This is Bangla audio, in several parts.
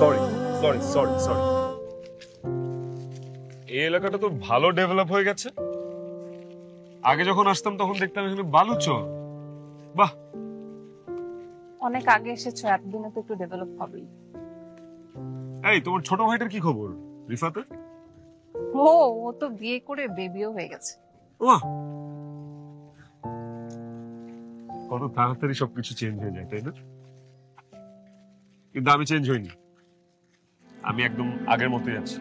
Sorry sorry sorry sorry. এই এলাকাটা তো ভালো ডেভেলপ হয়ে গেছে। আগে যখন আসতাম তখন দেখতাম এখানে বালুচর। বাহ, অনেক আগে এসেছো, এতদিনে তো একটু ডেভেলপ হবেই। এই তোমার ছোট ভাইটার কি খবর রিফাতের? ও তো বিয়ে করে বেবিও হয়ে গেছে। বাহ, কত তাড়াতাড়ি সবকিছু চেঞ্জ হয়ে যায়, তাই না? কিন্তু আমি চেঞ্জ হইনি, আমি একদম আগের মতোই আছি।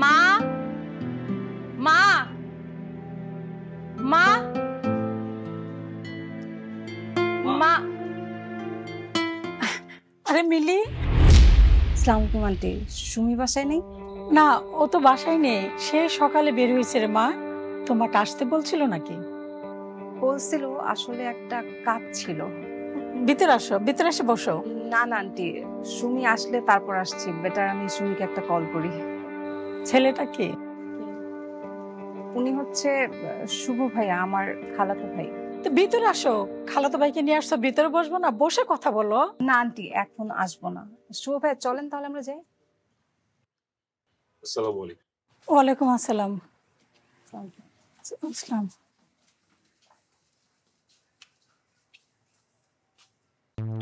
মা মা মা মা। আরে মিলি, আসসালামু আলাইকুম আন্টি, সুমি বাসায় নেই? না ও তো বাসায় নেই, সে সকালে বের হয়েছে রে মা। তোমাকে আসতে বলছিল নাকি? বলছিল, আসলে একটা কাজ ছিল। ভিতরে আসো, ভিতরে এসে বসো। না না আন্টি, সুমি আসলে তারপর আসছি, বেটার আমি সুমিকে একটা কল করি। ছেলেটা কে? উনি হচ্ছে শুভ ভাইয়া, আমার খালাতো ভাই। তো ভিতরে আসো, খালাতো ভাইকে নিয়ে আসছো, ভিতরে বসবো না, বসে কথা বলো। না আন্টি, এখন আসবো না। শুভ ভাইয়া চলেন তাহলে আমরা যাই। আসসালামু আলাইকুম। ওয়ালাইকুম আসসালাম। আসসালাম।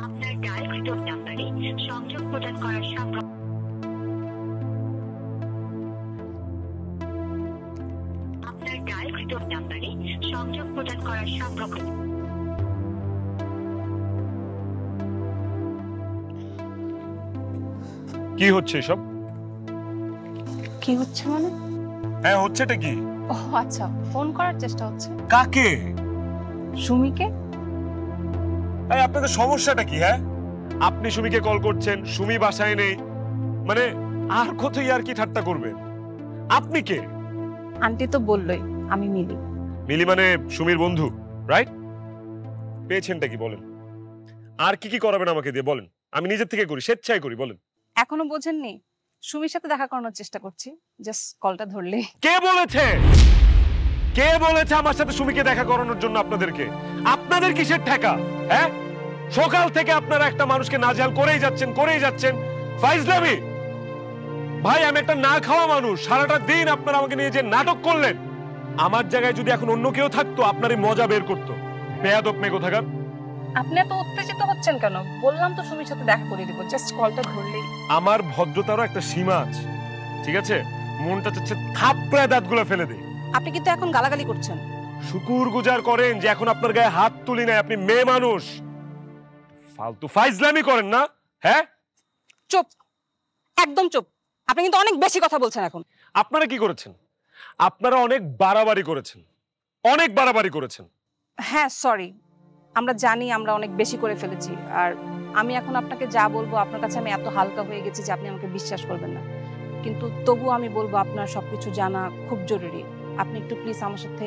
আপনার ডায়ালকৃত নাম্বারে সংযোগ প্রদান করার আপনার ডায়ালকৃত নাম্বারে সংযোগ প্রদান করার সম্পর্ক। কি হচ্ছে এসব? কি হচ্ছে মানে? হ্যাঁ, হচ্ছেটা কি? ও আচ্ছা, ফোন করার চেষ্টা হচ্ছে। কাকে? সুমিকে। এই আপনাদের সমস্যাটা কি? হ্যাঁ, আপনি সুমিকে কল করছেন, সুমি বাসায় নেই, মানে আর কত আর কি ঠাট্টা করবেন? আপনি কে? আন্টি তো বললোই আমি মিলি। মিলি মানে সুমির বন্ধু, রাইট? পেয়েছেনটা কি বলেন? আর কি কি করাবেন আমাকে দিয়ে বলেন, আমি নিজের থেকে করি, স্বেচ্ছায় করি, বলেন। এখনো বোঝেননি? সুমির সাথে দেখা করানোর চেষ্টা করছি, জাস্ট কলটা ধরলে। কে বলেছে? কে বলেছে আমার সাথে সুমিকে দেখা করানোর জন্য আপনাদেরকে? আপনাদের কিসের ঠেকা? হ্যাঁ, সকাল থেকে আপনারা একটা মানুষকে নাজেহাল করেই যাচ্ছেন। ফাইজলামি ভাই, আমি একটা না খাওয়া মানুষ, সারাটা দিন আপনারা আমাকে নিয়ে যে নাটক করলেন, আমার জায়গায় যদি এখন অন্য কেউ থাকতো আপনারই মজা বের করতো। বেয়াদব মেয়ে কোথাকার। আপনি এত উত্তেজিত হচ্ছেন কেন? বললাম তো সুমির সাথে দেখা করে দিব, জাস্ট কলটা ধরলেই। আমার ভদ্রতারও একটা সীমা আছে, ঠিক আছে? মনটা চাচ্ছে থাপড়ায় দাঁতগুলো ফেলে দেই। আপনি কিন্তু এখন গালাগালি করছেন। শুকুর গুজার করেন যে এখন আপনার গায়ে হাত তুলি নাই, আপনি মেয়ে মানুষ। ফালতু ফাইজলামি করেন না? হ্যাঁ, চুপ, একদম চুপ। আপনি কিন্তু অনেক বেশি কথা বলছেন এখন। আপনারা কি করেছেন? আপনারা অনেক বাড়াবাড়ি করেছেন। হ্যাঁ সরি, আমরা জানি আমরা অনেক বেশি করে ফেলেছি। আর আমি এখন আপনাকে যা বলবো, আপনার কাছে আমি এত হালকা হয়ে গেছি যে আপনি আমাকে বিশ্বাস করবেন না। কিন্তু তবুও আমি বলবো, আপনার সবকিছু জানা খুব জরুরি। আপনি একটু প্লিজ আমার সাথে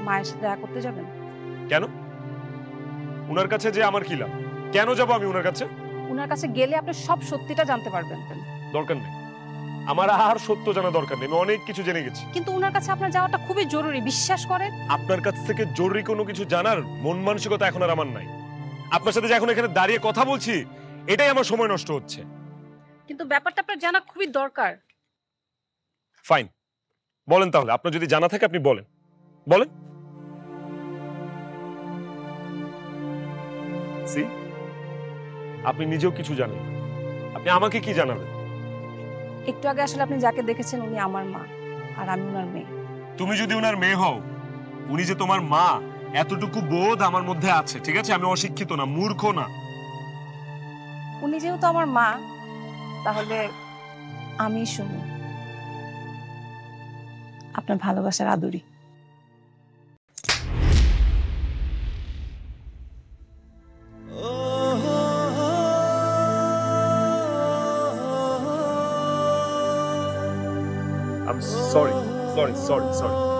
মায়ের সাথে দেখা করতে যাবেন। কেন? উনার কাছে যে আমার কি লাভ? কেন যাব আমি উনার কাছে? উনার কাছে গেলে আপনি সব সত্যিটা জানতে পারবেন। দরকার নেই, আমার আর সত্য জানা দরকার নেই, আমি অনেক কিছু জেনে গেছি। কিন্তু উনার কাছে আপনার যাওয়াটা খুবই জরুরি, বিশ্বাস করেন। আপনার কাছ থেকে জরুরি কোনো কিছু জানার মন মানসিকতা এখন আর আমার নাই। আপনার সাথে যে এখন এখানে দাঁড়িয়ে কথা বলছি, এটাই আমার সময় নষ্ট হচ্ছে। কিন্তু ব্যাপারটা আপনার জানা খুবই দরকার। ফাইন, বলেন তাহলে, আপনার যদি জানা থাকে আপনি বলেন। সি, আপনি নিজেও কিছু জানেন, আপনি আমাকে কি জানাবেন? একটু আগে আসলে আপনি যাকে দেখেছেন উনি আমার মা, আর আমি উনার মেয়ে। তুমি যদি উনার মেয়ে হও, উনি যে তোমার মা এতটুকু বোধ আমার মধ্যে আছে, ঠিক আছে? আমি অশিক্ষিত না, মূর্খ না। উনি যেহেতু আমার মা, তাহলে আমি শুনি আপনার ভালোবাসার আদুরি। I'm sorry.